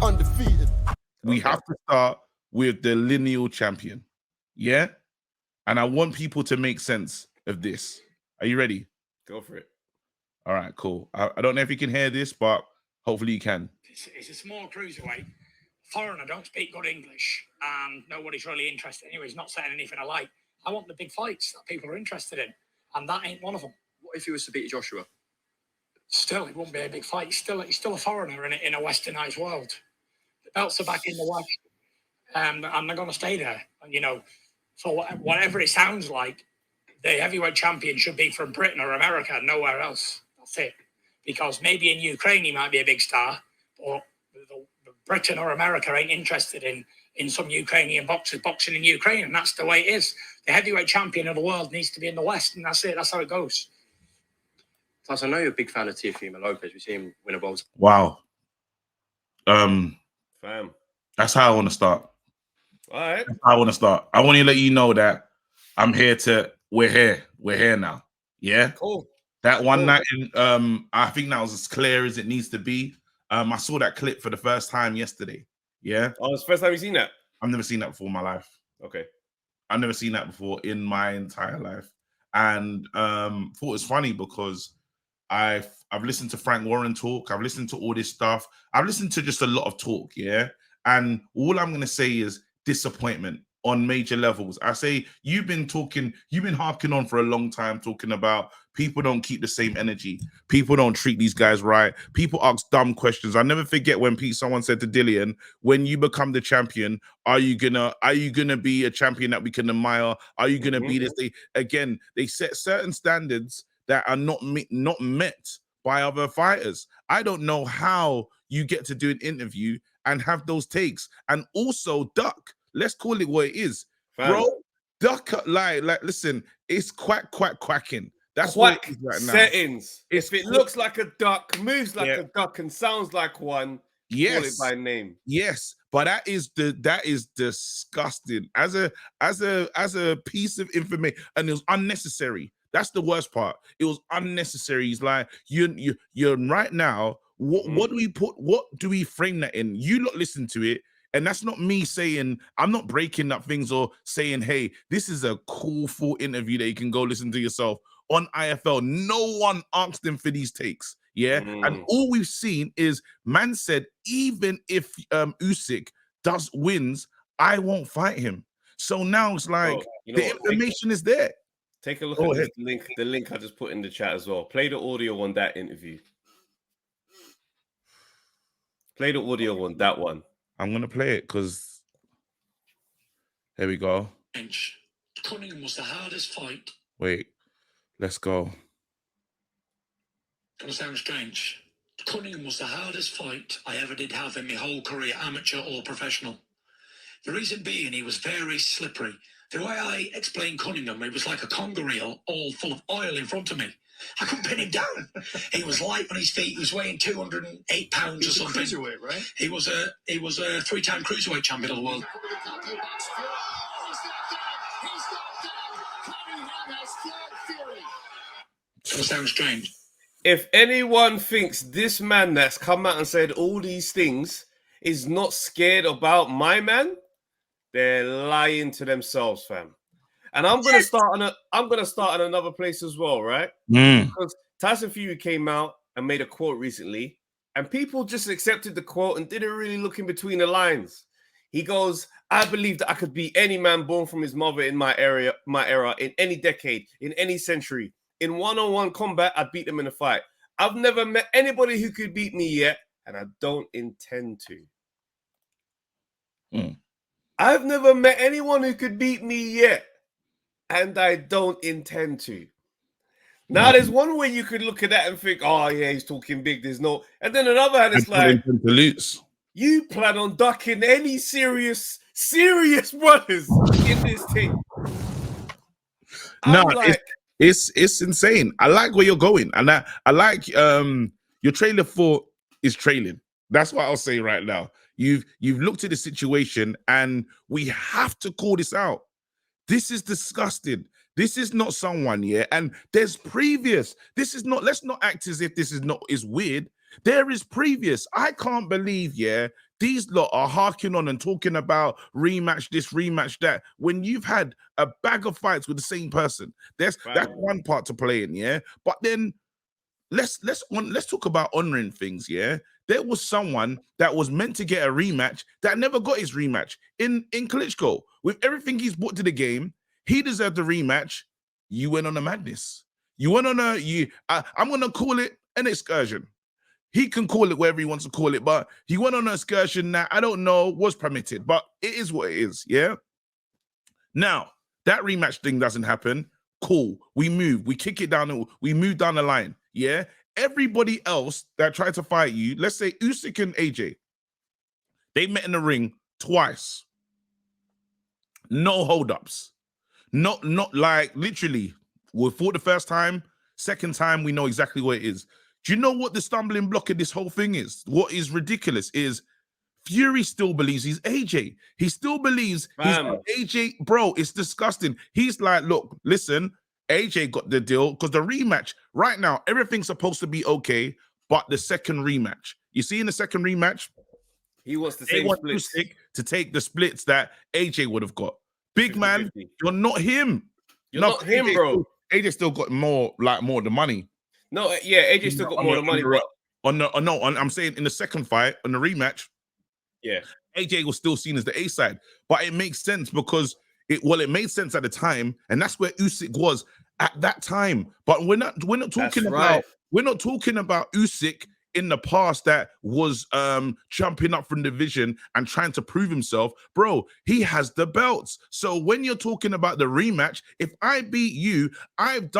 Undefeated. We have to start with the lineal champion. Yeah? And I want people to make sense of this. Are you ready? Go for it. All right, cool. I don't know if you can hear this, but hopefully you can. It's a small cruiserweight. Foreigner don't speak good English, and nobody's really interested. Anyway, he's not saying anything I like. I want the big fights that people are interested in, and that ain't one of them. What if he was to beat Joshua? Still, it won't be a big fight. He's still a foreigner in a westernized world. The belts are back in the West, and they're going to stay there. You know, so whatever it sounds like, the heavyweight champion should be from Britain or America, nowhere else. That's it. Because maybe in Ukraine he might be a big star, but Britain or America ain't interested in some Ukrainian boxers boxing in Ukraine, and that's the way it is. The heavyweight champion of the world needs to be in the West, and that's it. That's how it goes. Plus, I know you're a big fan of Teofimo Lopez. We see him win a world. Wow. Fam. That's how I want to start. All right. I want to start. I want to let you know that we're here now. Yeah. Cool. That one night I think that was as clear as it needs to be. I saw that clip for the first time yesterday. Yeah. Oh, it's the first time you've seen that? I've never seen that before in my life. Okay. I've never seen that before in my entire life. And thought it was funny because I've listened to Frank Warren talk. I've listened to all this stuff. I've listened to just a lot of talk, yeah? And all I'm going to say is disappointment on major levels. I say you've been harking on for a long time talking about people don't keep the same energy. People don't treat these guys right. People ask dumb questions. I never forget when someone said to Dillian, when you become the champion, are you gonna be a champion that we can admire? Are you gonna be this? They set certain standards that are not met by other fighters. I don't know how you get to do an interview and have those takes and also duck. Let's call it what it is, bro. Duck, like, listen, it's quacking. That's what it is right now. Settings. If it looks like a duck, moves like a duck, and sounds like one, call it by name. Yes, but that is disgusting as a piece of information, and it was unnecessary. That's the worst part. It was unnecessary. He's like, you're right now. What do we frame that in? You lot listen to it. And that's not me saying, I'm not breaking up things or saying, hey, this is a cool full interview that you can go listen to yourself on IFL. No one asked him for these takes. Yeah. And all we've seen is man said, even if Usyk wins, I won't fight him. So now it's like the information is there. Take a look at this the link I just put in the chat as well. Play the audio on that interview. Play the audio on that one. I'm going to play it because here we go. Cunningham was the hardest fight. Wait, let's go. Gonna sound strange. Cunningham was the hardest fight I ever did have in my whole career, amateur or professional. The reason being, he was very slippery. The way I explained Cunningham, he was like a conger eel all full of oil in front of me. I couldn't pin him down. He was light on his feet. He was weighing 208 pounds or something. Cruiserweight, right? He was a three-time cruiserweight champion of the world. That sounds strange. If anyone thinks this man that's come out and said all these things is not scared about my man, they're lying to themselves, fam. And I'm gonna start in another place as well, right? Because Tyson Fury came out and made a quote recently, and people just accepted the quote and didn't really look in between the lines. He goes, "I believe that I could beat any man born from his mother in my era, in any decade, in any century. In one-on-one combat, I'd beat them in a fight. I've never met anybody who could beat me yet, and I don't intend to. I've never met anyone who could beat me yet, and I don't intend to." Now, there's one way you could look at that and think, oh, yeah, he's talking big. There's no... And then another hand, it's like, you plan on ducking any serious brothers in this team. No, like, it's insane. I like where you're going. And I like your trailer for is trailing. That's what I'll say right now. You've looked at the situation and we have to call this out. This is disgusting. This is not someone, yeah. And there's previous. This is not, let's not act as if this is weird. There is previous. I can't believe, yeah, These lot are harking on and talking about rematch this, rematch that. When you've had a bag of fights with the same person, that's one part to play in, yeah. But then let's talk about honoring things, yeah. There was someone that was meant to get a rematch that never got his rematch in Klitschko. With everything he's brought to the game, he deserved a rematch. You went on a madness. You went on I'm gonna call it an excursion. He can call it whatever he wants to call it, but he went on an excursion that I don't know was permitted, but it is what it is, yeah? Now, that rematch thing doesn't happen. Cool. We move. We kick it down. We move down the line, yeah? Everybody else that tried to fight you, let's say Usyk and AJ, they met in the ring twice. No holdups. Not like literally, we fought the first time, second time, we know exactly what it is. Do you know what the stumbling block of this whole thing is? What is ridiculous is Fury still believes he's AJ. He still believes he's AJ. Bro, it's disgusting. He's like, look, listen, AJ got the deal because the rematch, right now, everything's supposed to be okay, but the second rematch. You see in the second rematch, he wants the same splits. To take the splits that AJ would have got. Big 50, man, 50. You're not him. You're not him, AJ bro. AJ still got more of the money. No, yeah, AJ still got more of the money. I'm saying in the second fight, on the rematch, yeah, AJ was still seen as the A side, but it makes sense because it made sense at the time, and that's where Usyk was at that time. But we're not talking about Usyk in the past that was jumping up from division and trying to prove himself. Bro, he has the belts. So when you're talking about the rematch, if I beat you, I've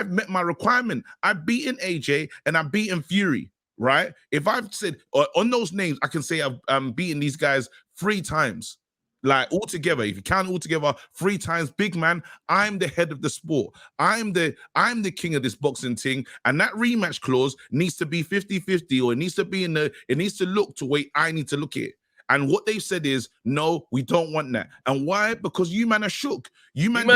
met my requirement. I've beaten AJ and I've beaten Fury, right? If I've said on those names, I can say I've beaten these guys 3 times. Like altogether, if you count all together 3 times, big man, I'm the head of the sport. I'm the king of this boxing thing. And that rematch clause needs to be 50-50, or it needs to be it needs to look to where I need to look at it. And what they've said is, no, we don't want that. And why? Because you man are shook. You man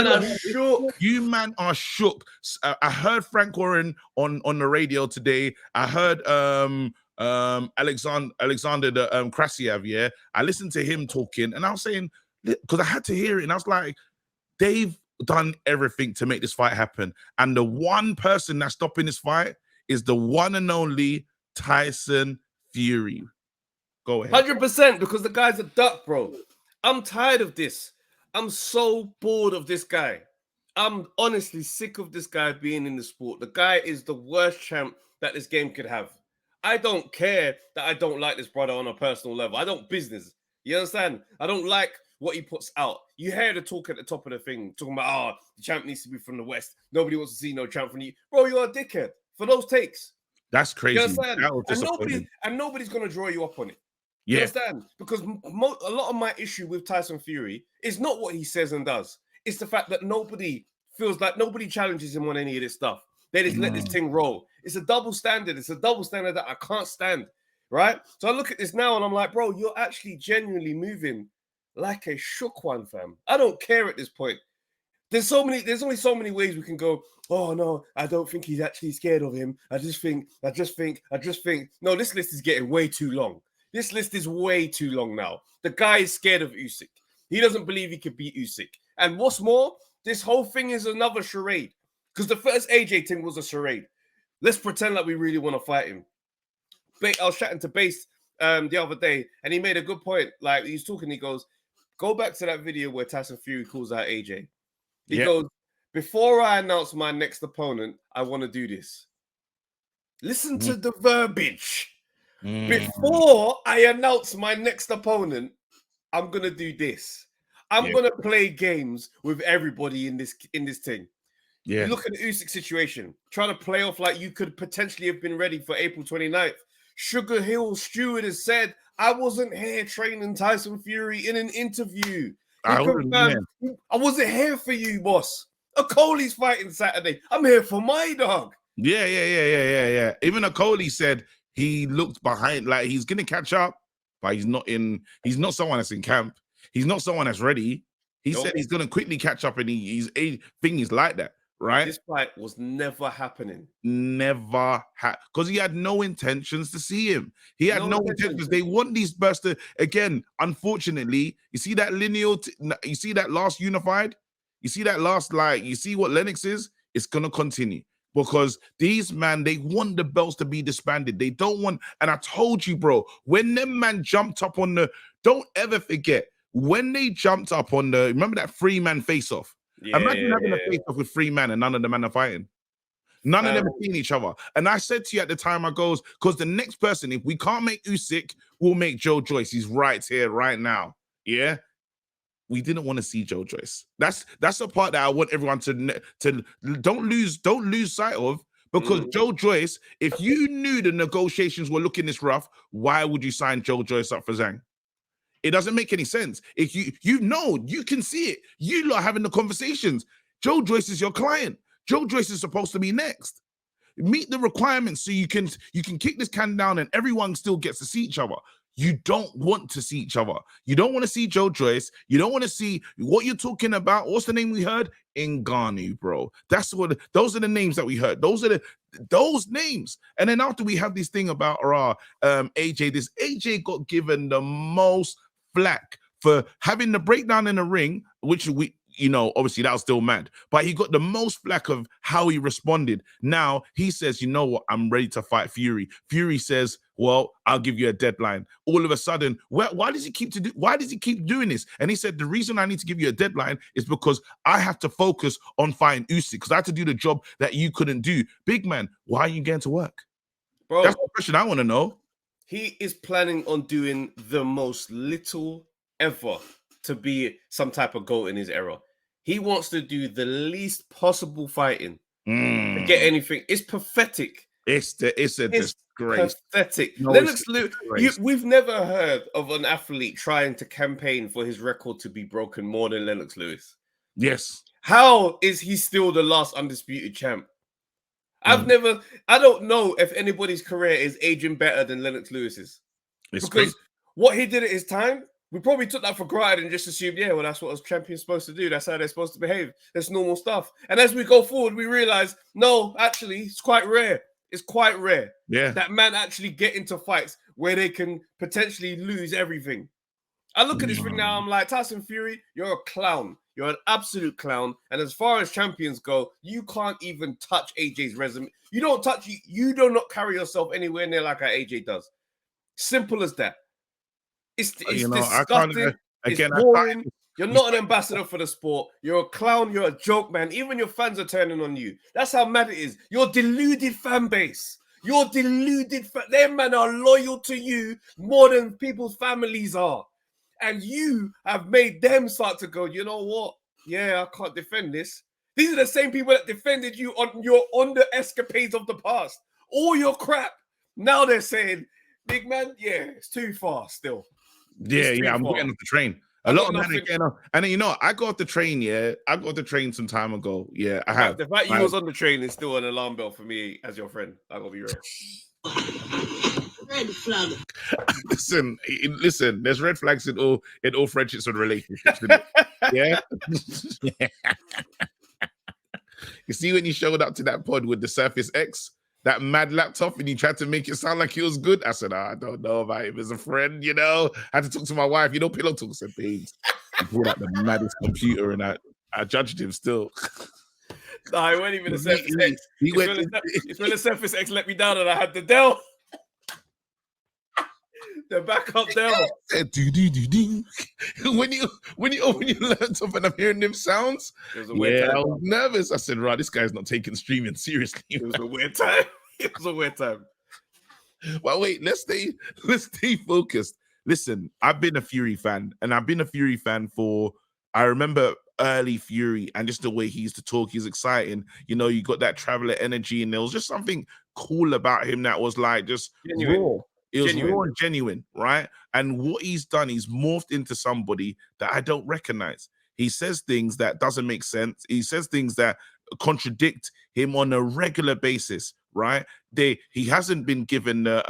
are shook. I heard Frank Warren on the radio today. I heard Alexander Krasiev, yeah. I listened to him talking, and I was saying, because I had to hear it, and I was like, they've done everything to make this fight happen. And the one person that's stopping this fight is the one and only Tyson Fury. Go ahead. 100%, because the guy's a duck, bro. I'm tired of this. I'm so bored of this guy. I'm honestly sick of this guy being in the sport. The guy is the worst champ that this game could have. I don't care that I don't like this brother on a personal level. I don't business. You understand? I don't like what he puts out. You hear the talk at the top of the thing, talking about, the champ needs to be from the West. Nobody wants to see no champ from you. Bro, you're a dickhead for those takes. That's crazy. You understand? And nobody's going to draw you up on it. You understand? Because a lot of my issue with Tyson Fury is not what he says and does. It's the fact that nobody feels like nobody challenges him on any of this stuff. They just let this thing roll. It's a double standard. It's a double standard that I can't stand, right? So I look at this now and I'm like, bro, you're actually genuinely moving like a shook one, fam. I don't care at this point. There's only so many ways we can go, oh, no, I don't think he's actually scared of him. I just think. No, this list is getting way too long. This list is way too long now. The guy is scared of Usyk. He doesn't believe he could beat Usyk. And what's more, this whole thing is another charade. Because the first AJ thing was a charade. Let's pretend like we really want to fight him. I was chatting to Base the other day, and he made a good point. Like, he's talking, he goes, go back to that video where Tyson Fury calls out AJ. He goes, before I announce my next opponent, I want to do this. Listen to the verbiage. Before I announce my next opponent, I'm going to do this. I'm going to play games with everybody in this thing. Yeah. You look at the Usyk situation, trying to play off like you could potentially have been ready for April 29th. Sugar Hill Stewart has said, I wasn't here training Tyson Fury in an interview. I wasn't here for you, boss. Okole's fighting Saturday. I'm here for my dog. Yeah. Even Okole said he looked behind, like he's going to catch up, but he's not someone that's in camp. He's not someone that's ready. He said he's going to quickly catch up, and he's like that. right? This fight was never happening. Never had, because he had no intentions to see him. He had No no intentions. intentions. They want these bursts to, again, unfortunately, you see that lineal, you see that last unified, you see that last, like, you see what Lennox is? It's going to continue because these man, they want the belts to be disbanded. They don't want, and I told you, bro, when them man jumped up on the, don't ever forget, when they jumped up on the, remember that 3-man face-off? Imagine having a face-off with 3 men and none of the men are fighting. None of them have seen each other. And I said to you at the time, I goes, because the next person, if we can't make Usyk, we'll make Joe Joyce. He's right here, right now. Yeah. We didn't want to see Joe Joyce. That's the part that I want everyone to don't lose sight of, because Joe Joyce, if you knew the negotiations were looking this rough, why would you sign Joe Joyce up for Zhang? It doesn't make any sense. If you know, you can see it. You lot having the conversations. Joe Joyce is your client. Joe Joyce is supposed to be next. Meet the requirements so you can kick this can down and everyone still gets to see each other. You don't want to see each other. You don't want to see Joe Joyce. You don't want to see what you're talking about. What's the name we heard? Ngannou, bro. That's what. Those are the names that we heard. Those names. And then after we have this thing about AJ, this AJ got given the most flack for having the breakdown in the ring, which we, obviously that was still mad, but he got the most flack of how he responded. Now he says, you know what, I'm ready to fight Fury. Fury says, well, I'll give you a deadline. All of a sudden, why does he keep doing this? And he said, the reason I need to give you a deadline is because I have to focus on fighting Usyk, because I had to do the job that you couldn't do. Big man, why are you getting to work? Bro, that's the question I want to know. He is planning on doing the most little ever to be some type of GOAT in his era. He wants to do the least possible fighting to get anything. It's pathetic. It's a disgrace. Pathetic. No, Lennox Lewis, we've never heard of an athlete trying to campaign for his record to be broken more than Lennox Lewis. Yes. How is he still the last undisputed champ? I don't know if anybody's career is aging better than Lennox Lewis's. It's because crazy. What he did at his time, we probably took that for granted and just assumed, yeah, well, that's what a champion's supposed to do. That's how they're supposed to behave. That's normal stuff. And as we go forward, we realize, no, actually, it's quite rare. It's quite rare. Yeah. That man actually get into fights where they can potentially lose everything. I look at this ring now, I'm like, Tyson Fury, you're a clown. You're an absolute clown. And as far as champions go, you can't even touch AJ's resume. You do not carry yourself anywhere near like how AJ does. Simple as that. It's disgusting. It's boring. You're not an ambassador for the sport. You're a clown. You're a joke, man. Even your fans are turning on you. That's how mad it is. Your deluded fan base. Your deluded them men are loyal to you more than people's families are. And you have made them start to go, you know what? Yeah, I can't defend this. These are the same people that defended you on the escapades of the past. All your crap. Now they're saying, big man, yeah, it's too far still. Yeah, I'm getting off the train. A lot of men are getting off. And then, I got off the train, I got off the train some time ago. Yeah, I have. The fact you was on the train is still an alarm bell for me as your friend. I gotta be real. Red flag. Listen, there's red flags in all friendships and relationships. Yeah. You see when you showed up to that pod with the Surface X, that mad laptop, and you tried to make it sound like it was good. I said, I don't know about him as a friend, I had to talk to my wife, Pillow Talk. I said, babes, he pulled out the maddest computer, and I judged him still. No, it wasn't even the Surface X. It's when the Surface X let me down and I had the Dell. The backup Dell. When you open your laptop and I'm hearing them sounds, it was a weird time. I was nervous. I said, right, this guy's not taking streaming seriously. It was a weird time. It was a weird time. Well, wait, let's stay focused. Listen, I've been a Fury fan, and I've been a Fury fan I remember early Fury and just the way he used to talk. He's exciting. You got that traveler energy, and there was just something cool about him that was like just raw. It was raw and genuine, right? And what he's done, he's morphed into somebody that I don't recognize. He says things that doesn't make sense. He says things that contradict him on a regular basis, right? He hasn't been given the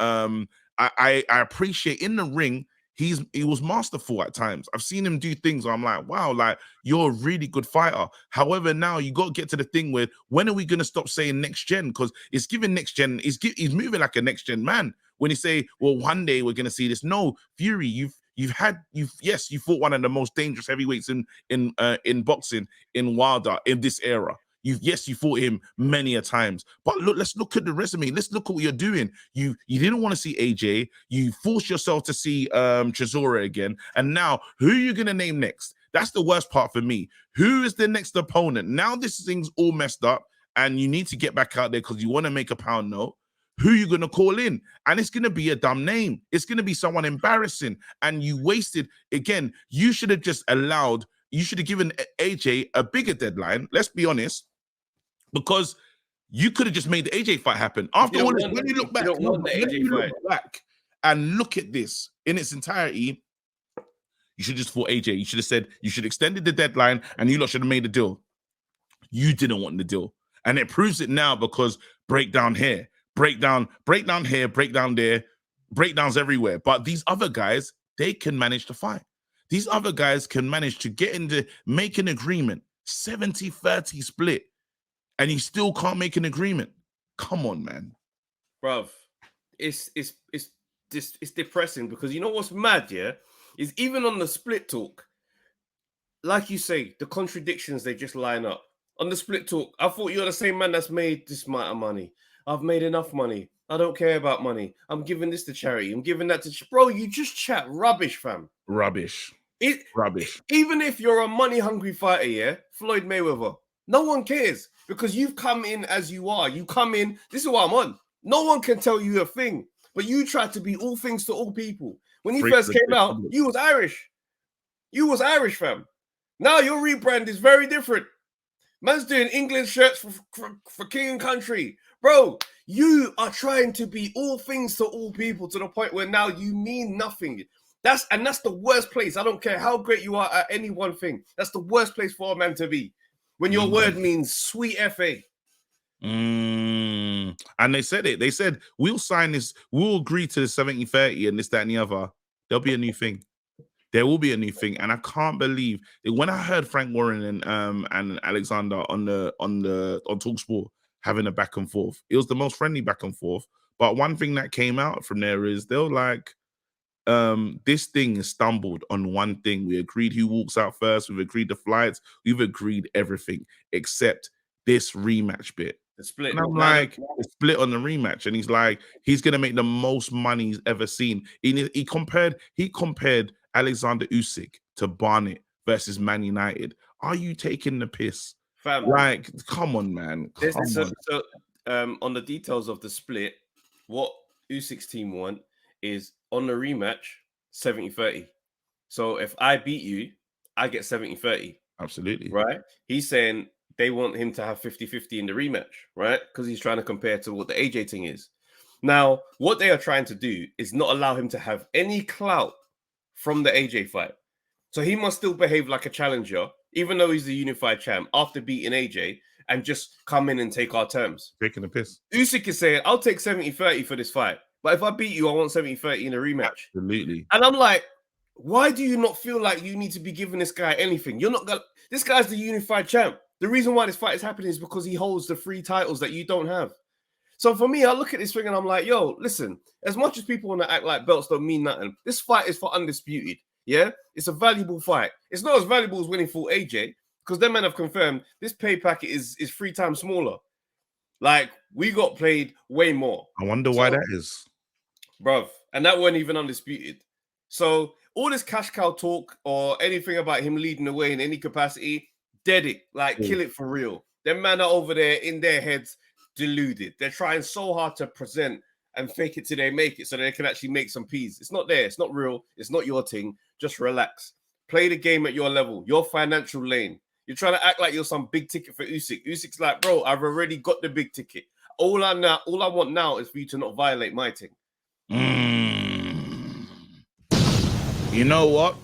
I appreciate in the ring, he was masterful at times. I've seen him do things where I'm like, wow, like you're a really good fighter. However, now you got to get to the thing where when are we gonna stop saying next gen? Because it's giving next gen. He's moving like a next gen man. When he say, well, one day we're gonna see this. No, Fury, you fought one of the most dangerous heavyweights in boxing in Wilder in this era. You fought him many a times, but let's look at the resume. Let's look at what you're doing. You didn't want to see AJ. You forced yourself to see Chisora again, and now who are you gonna name next? That's the worst part for me. Who is the next opponent? Now this thing's all messed up, and you need to get back out there because you want to make a pound note. Who are you gonna call in? And it's gonna be a dumb name. It's gonna be someone embarrassing, and you wasted again. You should have just allowed. You should have given AJ a bigger deadline. Let's be honest. Because you could have just made the AJ fight happen. After all this, when you look back, and look at this in its entirety, you should just fought AJ. You should have said you should have extended the deadline, and you lot should have made the deal. You didn't want the deal, and it proves it now because breakdown here, breakdown here, breakdown there, breakdowns everywhere. But these other guys, they can manage to fight. These other guys can manage to make an agreement, 70-30 split. And you still can't make an agreement. Come on, man. Bruv, it's depressing because you know what's mad, yeah? Is even on the split talk, like you say, the contradictions, they just line up. On the split talk, I thought you're the same man that's made this amount of money. I've made enough money. I don't care about money. I'm giving this to charity. I'm giving that to... Bro, you just chat rubbish, fam. Rubbish. Rubbish. Even if you're a money-hungry fighter, yeah? Floyd Mayweather, no one cares. Because you've come in as you are. You come in, this is what I'm on. No one can tell you a thing. But you tried to be all things to all people. When you first came out, you was Irish. You was Irish, fam. Now your rebrand is very different. Man's doing England shirts for king and country. Bro, you are trying to be all things to all people to the point where now you mean nothing. That's the worst place. I don't care how great you are at any one thing. That's the worst place for a man to be. When your word means sweet FA. And they said it. They said, we'll sign this. We'll agree to the 70-30 and this, that, and the other. There'll be a new thing. There will be a new thing. And I can't believe it. When I heard Frank Warren and Alexander on TalkSport having a back and forth, it was the most friendly back and forth. But one thing that came out from there is they're like, this thing has stumbled on one thing. We agreed who walks out first. We've agreed the flights. We've agreed everything except this rematch bit. The split. And I'm like, the split on the rematch. And he's like, he's gonna make the most money he's ever seen. He compared Alexander Usyk to Barnett versus Man United. Are you taking the piss? Fam, like, come on, man. On the details of the split, what Usyk's team want is on the rematch 70-30. So if I beat you, I get 70-30. Absolutely. Right? He's saying they want him to have 50-50 in the rematch, right? Because he's trying to compare to what the AJ thing is. Now, what they are trying to do is not allow him to have any clout from the AJ fight. So he must still behave like a challenger, even though he's the unified champ, after beating AJ, and just come in and take our terms. Taking the piss. Usyk is saying, I'll take 70-30 for this fight. But if I beat you, I want 70-30 in a rematch. Absolutely. And I'm like, why do you not feel like you need to be giving this guy anything? You're not gonna. This guy's the unified champ. The reason why this fight is happening is because he holds the 3 titles that you don't have. So for me, I look at this thing and I'm like, yo, listen, as much as people want to act like belts don't mean nothing, this fight is for undisputed. Yeah? It's a valuable fight. It's not as valuable as winning for AJ, because them men have confirmed this pay packet is 3 times smaller. Like, we got played way more. I wonder why that is. Bruv, and that wasn't even undisputed. So all this cash cow talk or anything about him leading the way in any capacity, dead it. Like, kill it for real. Them men are over there in their heads deluded. They're trying so hard to present and fake it till they make it so they can actually make some peas. It's not there. It's not real. It's not your thing. Just relax. Play the game at your level, your financial lane. You're trying to act like you're some big ticket for Usyk. Usyk's like, bro, I've already got the big ticket. All I want now is for you to not violate my thing. You know what?